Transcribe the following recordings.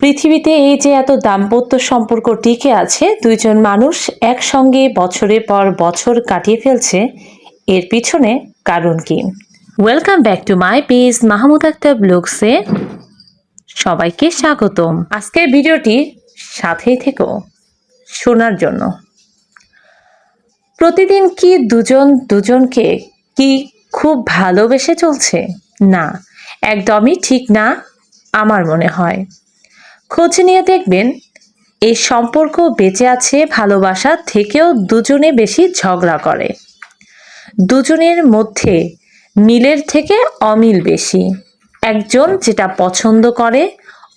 পৃথিবীতে এই যে এত দাম্পত্য সম্পর্ক টিকে আছে, দুইজন মানুষ একসঙ্গে বছরের পর বছর কাটিয়ে ফেলছে, এর পিছনে কারণ কি? Welcome back to my page Mahmud Akhtar ব্লগসে সবাইকে স্বাগতম। আজকের ভিডিওটি সাথেই থেকো শোনার জন্য। প্রতিদিন কি দুজন দুজনকে কি খুব ভালোবেসে চলছে? না, একদমই ঠিক না আমার মনে হয়। খোঁজ নিয়ে দেখবেন এই সম্পর্ক বেঁচে আছে ভালোবাসা থেকেও দুজনে বেশি ঝগড়া করে। দুজনের মধ্যে মিলের থেকে অমিল বেশি। একজন যেটা পছন্দ করে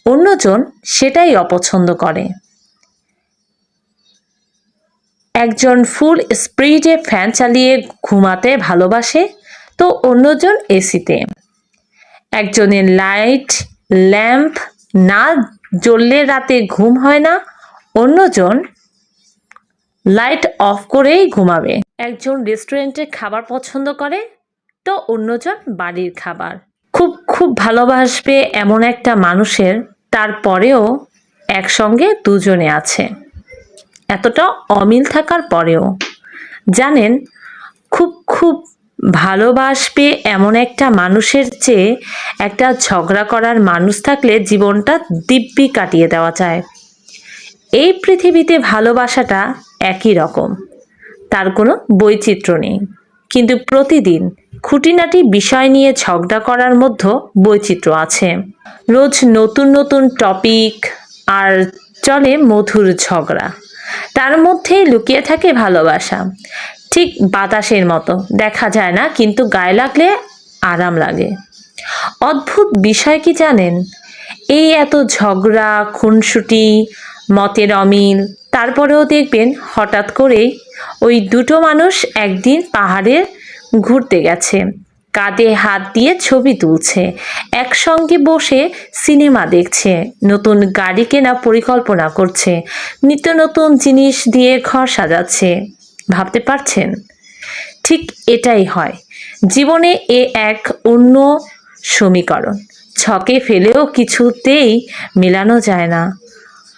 অন্যজন সেটাই অপছন্দ করে। একজন ফুল স্পিডে ফ্যান চালিয়ে ঘুমাতে ভালোবাসে তো অন্যজন এসিতে। একজনের লাইট ল্যাম্প না জ্বললে রাতে ঘুম হয় না, অন্যজন লাইট অফ করেই ঘুমাবে। একজন রেস্টুরেন্টের খাবার পছন্দ করে তো অন্যজন বাড়ির খাবার। খুব খুব ভালোবাসবে এমন একটা মানুষের তারপরেও একসঙ্গে দুজনে আছে, এতটা অমিল থাকার পরেও। জানেন, খুব খুব ভালোবাসবে এমন একটা মানুষের চেয়ে একটা ঝগড়া করার মানুষ থাকলে জীবনটা দিব্যি কাটিয়ে দেওয়া যায়। এই পৃথিবীতে ভালোবাসাটা একই রকম, তার কোনো বৈচিত্র্য নেই, কিন্তু প্রতিদিন খুঁটিনাটি বিষয় নিয়ে ঝগড়া করার মধ্যে বৈচিত্র্য আছে। রোজ নতুন নতুন টপিক আর চলে মধুর ঝগড়া, তার মধ্যেই লুকিয়ে থাকে ভালোবাসা। ঠিক বাতাসের মতো, দেখা যায় না কিন্তু গায়ে লাগলে আরাম লাগে। অদ্ভুত বিষয় কি জানেন, এই এত ঝগড়া খুনসুটি মতের অমিল, তারপরেও দেখবেন হঠাৎ করেই ওই দুটো মানুষ একদিন পাহাড়ে ঘুরতে গেছে, কাঁধে হাত দিয়ে ছবি তুলছে, একসঙ্গে বসে সিনেমা দেখছে, নতুন গাড়ি কেনা পরিকল্পনা করছে, নিত্য নতুন জিনিস দিয়ে ঘর সাজাচ্ছে। ভাবতে পারছেন? ঠিক এটাই হয় জীবনে। এ এক অন্য সমীকরণ, ছকে ফেলেও কিছুতেই মেলানো যায় না।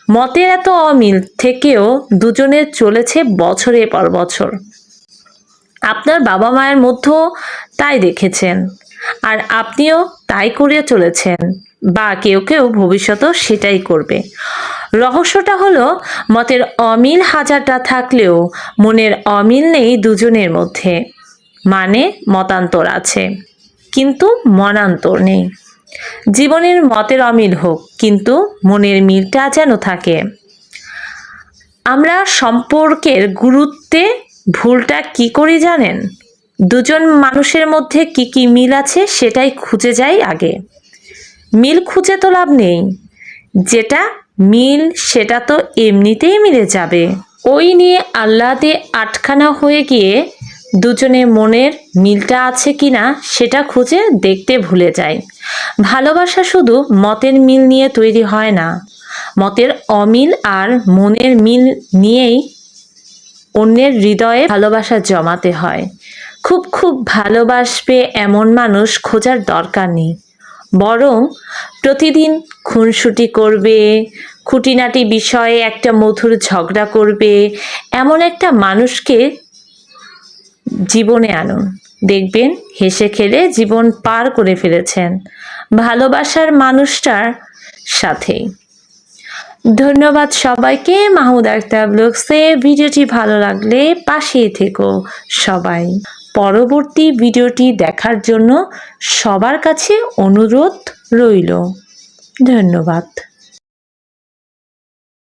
মতের এত অমিল থেকেও দুজনের চলেছে বছরের পর বছর। আপনার বাবা মায়ের মধ্যেও তাই দেখেছেন, আর আপনিও তাই করে চলেছেন, বা কেউ কেউ ভবিষ্যতেও সেটাই করবে। রহস্যটা হলো মতের অমিল হাজারটা থাকলেও মনের অমিল নেই দুজনের মধ্যে। মানে মতান্তর আছে কিন্তু মনান্তর নেই। জীবনের মতের অমিল হোক কিন্তু মনের মিলটা যেন থাকে। আমরা সম্পর্কের গুরুত্বে ভুলটা কি করি জানেন? দুজন মানুষের মধ্যে কি কি মিল আছে সেটাই খুঁজে যাই আগে। মিল খুঁজে তো লাভ নেই, যেটা মিল সেটা তো এমনিতেই মিলে যাবে। ওই নিয়ে আহ্লাদে আটখানা হয়ে গিয়ে দুজনে মনের মিলটা আছে কিনা সেটা খুঁজে দেখতে ভুলে যায়। ভালোবাসা শুধু মতের মিল নিয়ে তৈরি হয় না, মতের অমিল আর মনের মিল নিয়েই অন্যের হৃদয়ে ভালোবাসা জমাতে হয়। খুব খুব ভালোবাসবে এমন মানুষ খোঁজার দরকার নেই, বরং প্রতিদিন খুনসুটি করবে, খুঁটিনাটি বিষয়ে একটা মধুর ঝগড়া করবে, এমন একটা মানুষকে জীবনে আনুন। দেখবেন হেসে খেলে জীবন পার করে ফেলেছেন ভালোবাসার মানুষটার সাথেই। ধন্যবাদ সবাইকে। মাহমুদ আক্তার ব্লগসে ভিডিওটি ভালো লাগলে পাশেই থেকো সবাই। পরবর্তী ভিডিওটি দেখার জন্য সবার কাছে অনুরোধ রইল। ধন্যবাদ।